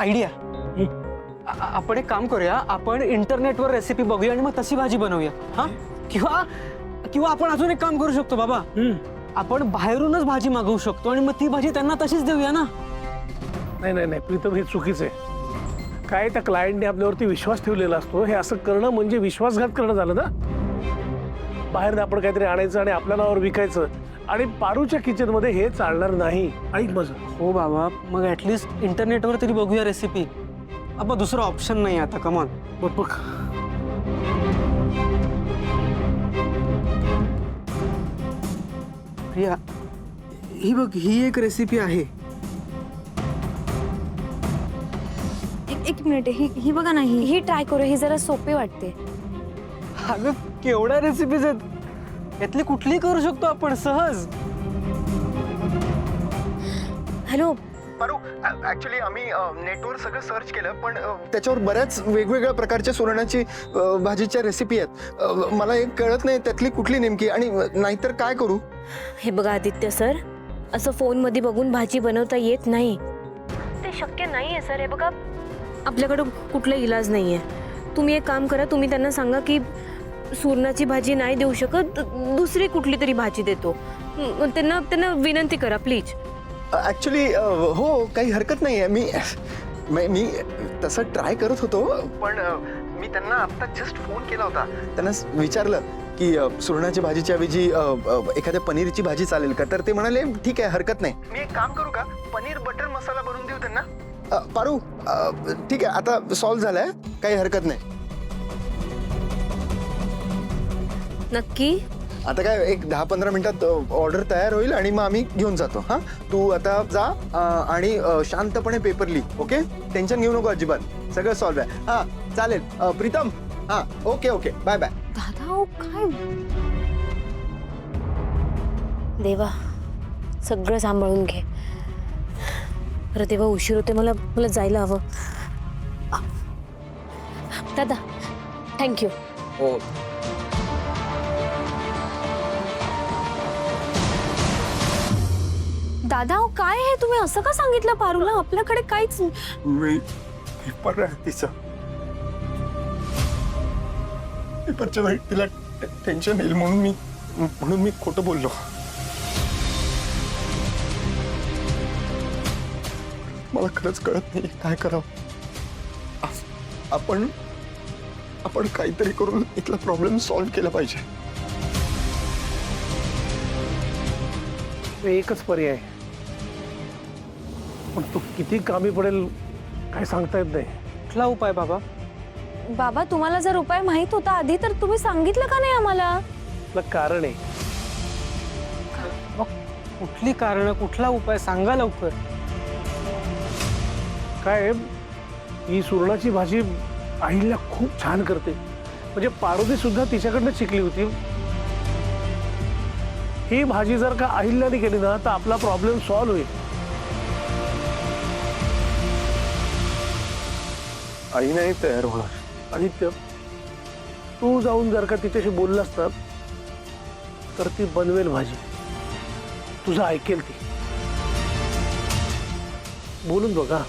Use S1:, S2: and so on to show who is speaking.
S1: Idea. आपण एक काम करूया, आपण इंटरनेटवर रेसिपी बघूया आणि मग तशी भाजी बनवूया. हा, किंवा किंवा आपण अजून एक काम करू शकतो बाबा. आपण बाहेरूनच भाजी मागवू शकतो आणि मग ती भाजी त्यांना तशीच देऊया ना.
S2: नाही नाही नाही प्रीतम, हे चुकीचं आहे. काय त्या क्लायंटने आपल्यावरती विश्वास ठेवलेला असतो, हे असं करणं म्हणजे विश्वासघात करणं झालं ना. बाहेर आपण काहीतरी आणायचं आणि आपल्या नावावर विकायचं, आणि पारूच्या किचन मध्ये हे चालणार नाही. ऐक माझं.
S1: हो बाबा, मग ऍटलीस्ट इंटरनेटवर तरी बघूया रेसिपी. बाबा दुसरा ऑप्शन नाही आता. कमॉन.
S2: बघ बघ.
S1: प्रिया, ही बघ, ही एक रेसिपी आहे.
S3: एक मिनिट, ही बघा ना, ही ट्राय करू. ही जरा सोपी वाटते.
S1: अगं केवढ्या रेसिपीज आहेत, यातली कुठली करू शकतो आपण सहज.
S3: हॅलो
S4: पारू, ऍक्च्युली आम्ही नेटवर सगळं सर्च केलं, पण त्याच्यावर बऱ्याच वेगवेगळ्या प्रकारच्या सुरणाची भाजीच्या रेसिपी आहेत. मला एक कळत नाही त्यातली कुठली नेमकी, आणि नाहीतर काय करू.
S3: हे बघा आदित्य सर, असं फोनमध्ये बघून भाजी बनवता येत नाही. ते शक्य नाही आहे सर. हे बघा, आपल्याकडं कुठला इलाज नाही आहे. तुम्ही एक काम करा, तुम्ही त्यांना सांगा की सुरणाची भाजी नाही देऊ शकत, दुसरी कुठली तरी भाजी देतो. त्यांना विनंती करा प्लीज.
S4: ऍक्च्युली हो, काही हरकत नाही आहे. मी तसं ट्राय करत होतो, पण मी त्यांना आता जस्ट फोन केला होता. त्यांना विचारलं की सुरणाची भाजीच्या ऐवजी एखाद्या पनीरची भाजी चालेल का, तर ते म्हणाले ठीक आहे, हरकत नाही. मी एक काम करू का, पनीर बटर मसाला बनवून देऊ त्यांना. पारू, ठीक आहे, आता सॉल्व्ह झालाय, काही हरकत नाही.
S3: नक्की?
S4: आता काय, एक 10-15 मिनिटात ऑर्डर तयार होईल आणि मग आम्ही घेऊन जातो. हां, तू आता जा आणि शांतपणे पेपर लिह. ओके, टेन्शन घेऊ नको अजिबात, सगळं सॉल्व्ह आहे. हां चालेल प्रीतम. हां, ओके ओके, बाय बाय.
S3: दादा काय देवा, सगळं सांभाळून घे. बरं तेव्हा उशीर होते, मला जायला हवं. दादा थँक्यू.
S4: हो.
S3: दादा काय हे, तुम्ही असं का सांगितलं पारूला? आपल्याकडे काहीच
S4: मी पेपर आहे तिचा, पेपरच्या वेळी तिला टेन्शन येईल म्हणून मी खोटं बोललो. मला खरंच कळत नाही काय करावं. आपण काहीतरी करून इथला प्रॉब्लेम सॉल्व्ह केला पाहिजे.
S2: एकच पर्याय, पण तो किती कामी पडेल काय सांगता येत नाही.
S1: कुठला उपाय बाबा?
S3: बाबा, तुम्हाला जर उपाय माहित होता आधी तर तुम्ही सांगितलं का नाही आम्हाला?
S2: तुला कारण आहे.
S1: कुठली कारण, कुठला उपाय सांगा लवकर.
S2: काय, ही सुरणाची भाजी आईला खूप छान करते. म्हणजे पार्वती सुद्धा तिच्याकडनं शिकली होती. ही भाजी जर का अहिल्याने केली ना, तर आपला प्रॉब्लेम सॉल्व्ह होईल.
S4: आई नाही तयार होणार.
S2: आदित्य, तू जाऊन जर का तिच्याशी बोललास ना, तर ती बनवेल भाजी, तुझं ऐकेल ती. बोलून बघा.